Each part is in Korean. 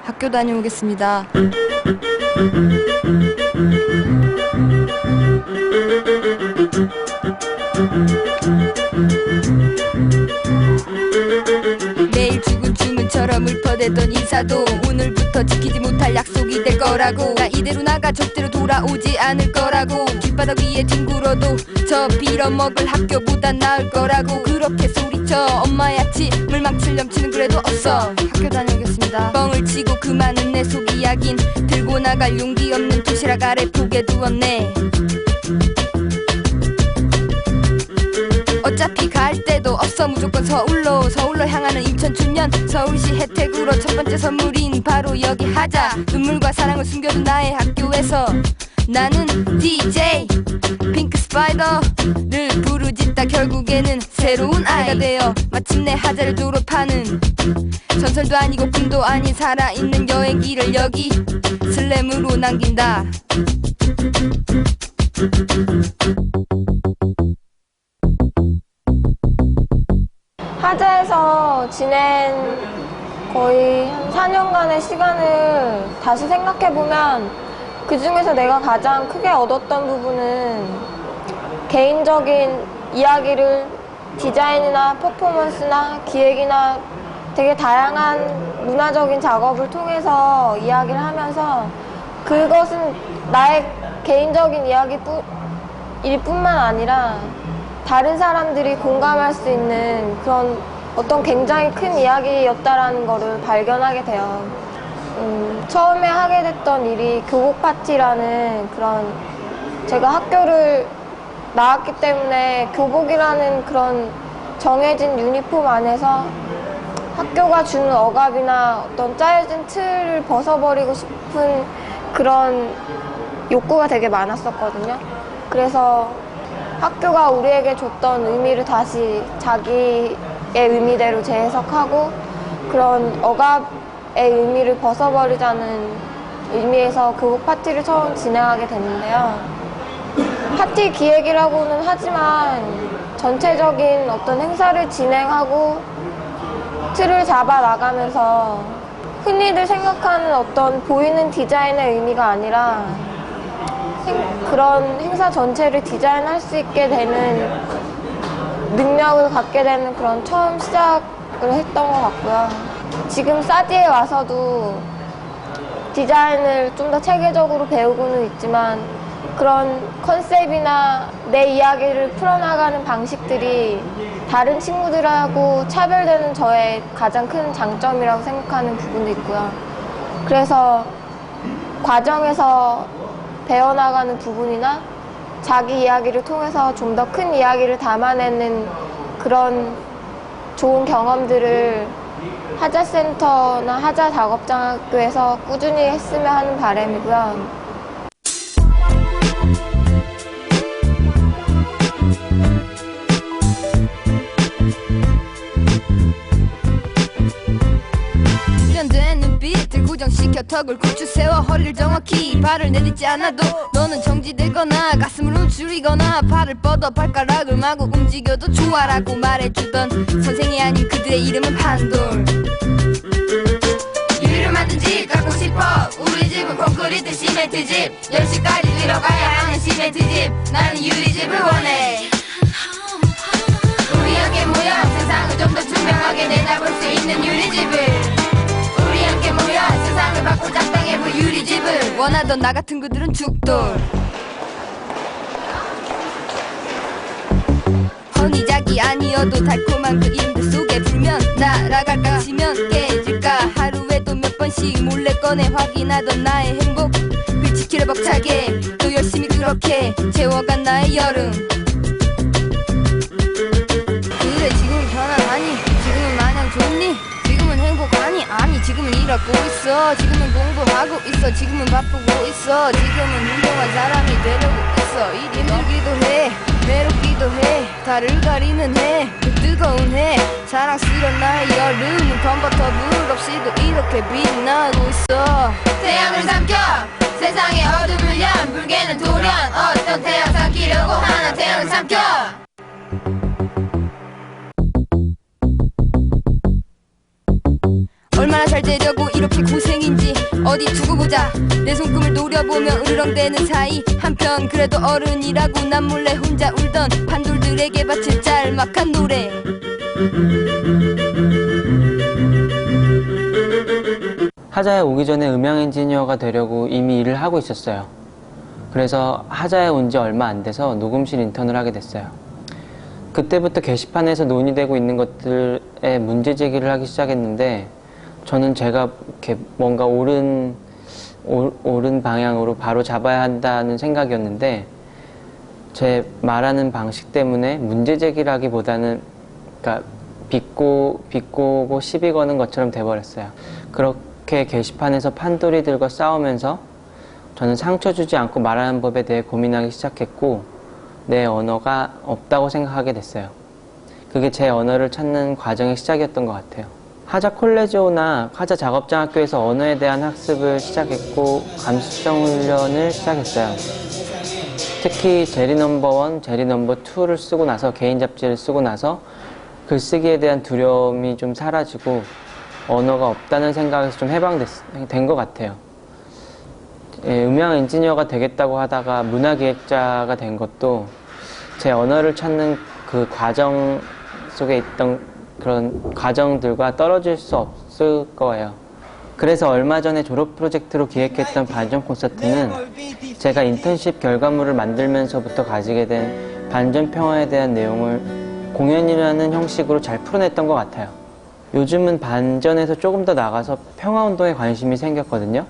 학교 다녀오겠습니다. 매일 죽은 주문처럼 읊어대던 인사도 오늘부터 지키지 못할 약속이 될 거라고. 나 이대로 나가 절대로 돌아오지 않을 거라고. 길바닥 위에 뒹굴어도 저 빌어먹을 학교보단 나을 거라고. 그렇게 소리쳐 엄마야 침을 망칠 염치는 그래도 없어. 학교 다녀오겠습니다. 뻥을 치고 그 많은 내 속 이야긴 들고 나갈 용기 없는 도시락 아래 포개 두었네. 어차피 갈 데도 없어 무조건 서울로 향하는 인천 춘년 서울시 혜택으로 첫 번째 선물인 바로 여기 하자. 눈물과 사랑을 숨겨둔 나의 학교에서 나는 DJ 핑크 스파이더를 부르짖다 결국에는 새로운 아이가 되어 마침내 하자를 졸업하는 전설도 아니고 꿈도 아닌 살아있는 여행기를 여기 슬램으로 남긴다. 하자에서 지낸 거의 한 4년간의 시간을 다시 생각해보면 그 중에서 내가 가장 크게 얻었던 부분은 개인적인 이야기를 디자인이나 퍼포먼스나 기획이나 되게 다양한 문화적인 작업을 통해서 이야기를 하면서 그것은 나의 개인적인 이야기일 뿐만 아니라 다른 사람들이 공감할 수 있는 그런 어떤 굉장히 큰 이야기였다라는 거를 발견하게 돼요. 처음에 하게 됐던 일이 교복 파티라는 그런, 제가 학교를 나왔기 때문에 교복이라는 그런 정해진 유니폼 안에서 학교가 주는 억압이나 어떤 짜여진 틀을 벗어버리고 싶은 그런 욕구가 되게 많았었거든요. 그래서 학교가 우리에게 줬던 의미를 다시 자기의 의미대로 재해석하고 그런 억압의 의미를 벗어버리자는 의미에서 교복 파티를 처음 진행하게 됐는데요. 파티 기획이라고는 하지만 전체적인 어떤 행사를 진행하고 틀을 잡아 나가면서 흔히들 생각하는 어떤 보이는 디자인의 의미가 아니라 그런 행사 전체를 디자인할 수 있게 되는 능력을 갖게 되는 그런 처음 시작을 했던 것 같고요. 지금 사디에 와서도 디자인을 좀 더 체계적으로 배우고는 있지만 그런 컨셉이나 내 이야기를 풀어나가는 방식들이 다른 친구들하고 차별되는 저의 가장 큰 장점이라고 생각하는 부분도 있고요. 그래서 과정에서 배워나가는 부분이나 자기 이야기를 통해서 좀 더 큰 이야기를 담아내는 그런 좋은 경험들을 하자센터나 하자작업장학교에서 꾸준히 했으면 하는 바람이고요. 고정시켜 턱을 고추 세워 허리를 정확히 발을 내딛지 않아도 너는 정지되거나 가슴을 움츠리거나 팔을 뻗어 발가락을 마구 움직여도 좋아라고 말해주던 선생이 아닌 그들의 이름은 판돌. 유리를 만든 집 갖고 싶어. 우리 집은 콘크리트 시멘트 집 10시까지 들어가야 하는 시멘트 집. 나는 유리집을 원해. 우리 함께 모여 세상을 좀 더 투명하게 내다볼 수 있는 유리집을. 세상을 바꾸자 땅해볼 유리집을 원하던 나 같은 그들은 죽돌. 허니작이 아니어도 달콤한 그 임대 속에 불면 날아갈까 치면 깨질까. 하루에도 몇 번씩 몰래 꺼내 확인하던 나의 행복을 지키려 벅차게 또 열심히 그렇게 채워간 나의 여름. 그래 지금은 편안하니? 지금은 마냥 좋니? 지금은 행복하니? 아니 지금은 일하고 있어. 지금은 공부하고 있어. 지금은 바쁘고 있어. 지금은 훌륭한 사람이 되려고 있어. 일이 힘들기도 해 외롭기도 해 달을 가리는 해 그 뜨거운 해 사랑스런 나의 여름은 검버터 불 없이도 이렇게 빛나고 있어. 태양을 삼켜 세상의 어둠을 연 불개는 돌연 어떤 태양 삼키려고 하나 태양을 삼켜. 얼마나 잘 되려고 이렇게 고생인지 어디 두고 보자. 내 손금을 노려보며 으르렁대는 사이 한편 그래도 어른이라고 난 몰래 혼자 울던 판돌들에게 바칠 짤막한 노래. 하자에 오기 전에 음향 엔지니어가 되려고 이미 일을 하고 있었어요. 그래서 하자에 온 지 얼마 안 돼서 녹음실 인턴을 하게 됐어요. 그때부터 게시판에서 논의되고 있는 것들에 문제 제기를 하기 시작했는데, 저는 제가 이렇게 뭔가 옳은 방향으로 바로 잡아야 한다는 생각이었는데, 제 말하는 방식 때문에 문제 제기를 하기보다는 그러니까 비꼬고 시비 거는 것처럼 돼버렸어요. 그렇게 게시판에서 판돌이들과 싸우면서 저는 상처 주지 않고 말하는 법에 대해 고민하기 시작했고, 내 언어가 없다고 생각하게 됐어요. 그게 제 언어를 찾는 과정의 시작이었던 것 같아요. 하자 콜레지오나 하자 작업장학교에서 언어에 대한 학습을 시작했고, 감수성 훈련을 시작했어요. 특히 제리 넘버 1, 제리 넘버 2를 쓰고 나서, 개인 잡지를 쓰고 나서 글쓰기에 대한 두려움이 좀 사라지고 언어가 없다는 생각에서 좀 해방된 것 같아요. 음향 엔지니어가 되겠다고 하다가 문화기획자가 된 것도 제 언어를 찾는 그 과정 속에 있던 그런 과정들과 떨어질 수 없을 거예요. 그래서 얼마 전에 졸업 프로젝트로 기획했던 반전 콘서트는 제가 인턴십 결과물을 만들면서부터 가지게 된 반전 평화에 대한 내용을 공연이라는 형식으로 잘 풀어냈던 것 같아요. 요즘은 반전에서 조금 더 나가서 평화운동에 관심이 생겼거든요.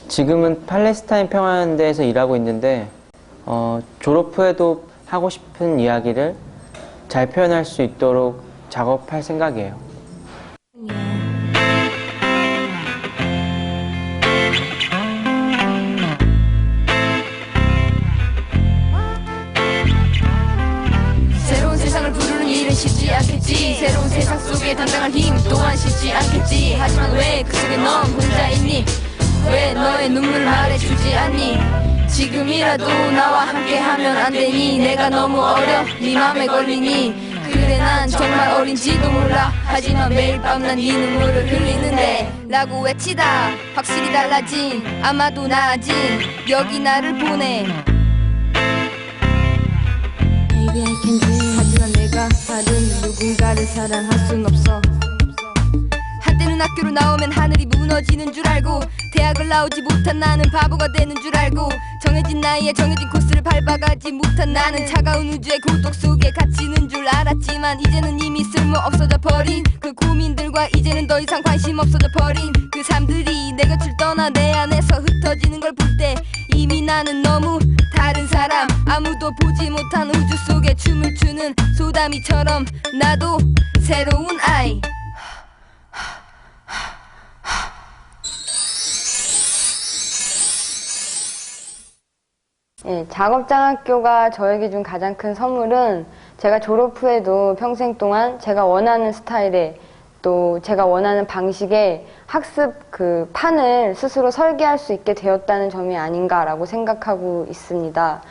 지금은 팔레스타인 평화연대에서 일하고 있는데 졸업 후에도 하고 싶은 이야기를 잘 표현할 수 있도록 작업할 생각이에요. 새로운 세상을 부르는 일은 쉽지 않겠지. 새로운 세상 속에 당당한 힘 또한 쉽지 않겠지. 하지만 왜 그 속에 넌 혼자 있니? 왜 너의 눈물을 말해주지 않니? 지금이라도 나와 함께하면 안 되니? 내가 너무 어려 네 맘에 걸리니? 그래 난 정말 어린지도 몰라. 하지만 매일 밤 난 네 눈물을 흘리는데 라고 외치다 확실히 달라진 아마도 나아진 여기 나를 보내. Baby I can dream. 하지만 내가 다른 누군가를 사랑할 순 없어. 한때는 학교로 나오면 하늘이 무너지는 줄 알고, 대학을 나오지 못한 나는 바보가 되는 줄 알고, 정해진 나이에 정해진 코스를 밟아가지 못한 나는 차가운 우주의 고독 속에 갇히는 줄 알았지만, 이제는 이미 쓸모 없어져 버린 그 고민들과 이제는 더 이상 관심 없어져 버린 그 삶들이 내 곁을 떠나 내 안에서 흩어지는 걸 볼 때 이미 나는 너무 다른 사람, 아무도 보지 못한 우주 속에 춤을 추는 소다미처럼 나도 새로운 아이. 작업장학교가 저에게 준 가장 큰 선물은 제가 졸업 후에도 평생 동안 제가 원하는 스타일의 또 제가 원하는 방식의 학습 그 판을 스스로 설계할 수 있게 되었다는 점이 아닌가라고 생각하고 있습니다.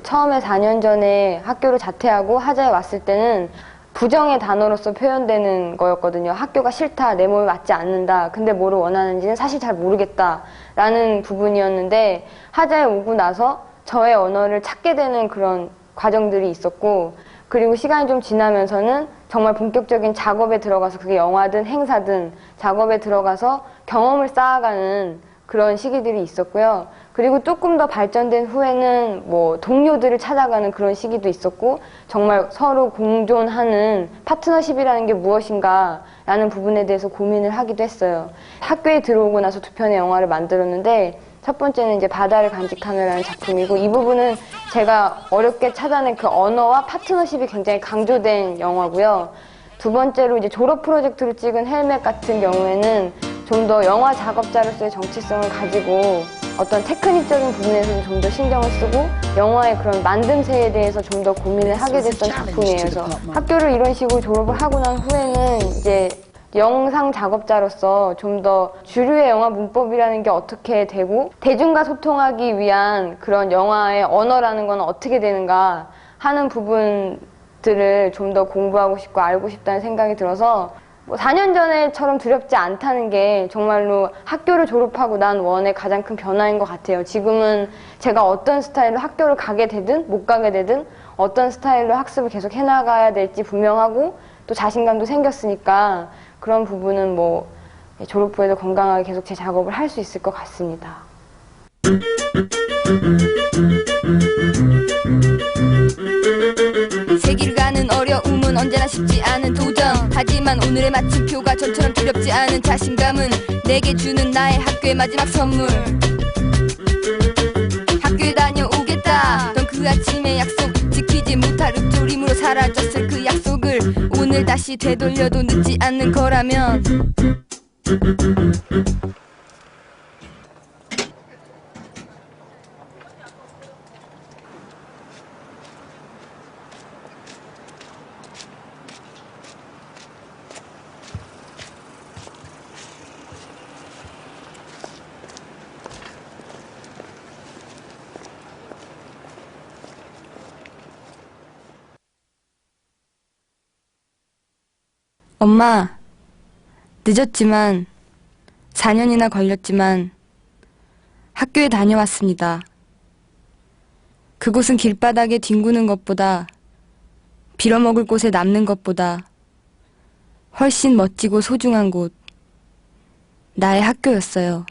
처음에 4년 전에 학교를 자퇴하고 하자에 왔을 때는 부정의 단어로서 표현되는 거였거든요. 학교가 싫다, 내 몸에 맞지 않는다, 근데 뭐를 원하는지는 사실 잘 모르겠다라는 부분이었는데, 하자에 오고 나서 저의 언어를 찾게 되는 그런 과정들이 있었고, 그리고 시간이 좀 지나면서는 정말 본격적인 작업에 들어가서, 그게 영화든 행사든 작업에 들어가서 경험을 쌓아가는 그런 시기들이 있었고요. 그리고 조금 더 발전된 후에는 뭐 동료들을 찾아가는 그런 시기도 있었고, 정말 서로 공존하는 파트너십이라는 게 무엇인가 라는 부분에 대해서 고민을 하기도 했어요. 학교에 들어오고 나서 2편의 영화를 만들었는데, 첫 번째는 이제 바다를 간직하며라는 작품이고, 이 부분은 제가 어렵게 찾아낸 그 언어와 파트너십이 굉장히 강조된 영화고요. 두 번째로 이제 졸업 프로젝트로 찍은 헬멧 같은 경우에는 좀 더 영화 작업자로서의 정체성을 가지고 어떤 테크닉적인 부분에서는 좀 더 신경을 쓰고 영화의 그런 만듦새에 대해서 좀 더 고민을 하게 됐던 작품이에요. 그래서 학교를 이런 식으로 졸업을 하고 난 후에는 이제 영상 작업자로서 좀 더 주류의 영화 문법이라는 게 어떻게 되고 대중과 소통하기 위한 그런 영화의 언어라는 건 어떻게 되는가 하는 부분들을 좀 더 공부하고 싶고 알고 싶다는 생각이 들어서 뭐 4년 전에처럼 두렵지 않다는 게 정말로 학교를 졸업하고 난 원의 가장 큰 변화인 것 같아요. 지금은 제가 어떤 스타일로 학교를 가게 되든 못 가게 되든 어떤 스타일로 학습을 계속 해나가야 될지 분명하고 또 자신감도 생겼으니까 그런 부분은 뭐 졸업 후에도 건강하게 계속 제 작업을 할 수 있을 것 같습니다. 세기를 가는 어려움은 언제나 쉽지 않은 도전. 하지만 오늘의 마침표가 전처럼 두렵지 않은 자신감은 내게 주는 나의 학교의 마지막 선물. 학교에 다녀오겠다 던 그 아침의 약속, 지키지 못할 읊조림으로 사라졌을 그 약속을 오늘 다시 되돌려도 늦지 않는 거라면 엄마, 늦었지만 4년이나 걸렸지만 학교에 다녀왔습니다. 그곳은 길바닥에 뒹구는 것보다 빌어먹을 곳에 남는 것보다 훨씬 멋지고 소중한 곳, 나의 학교였어요.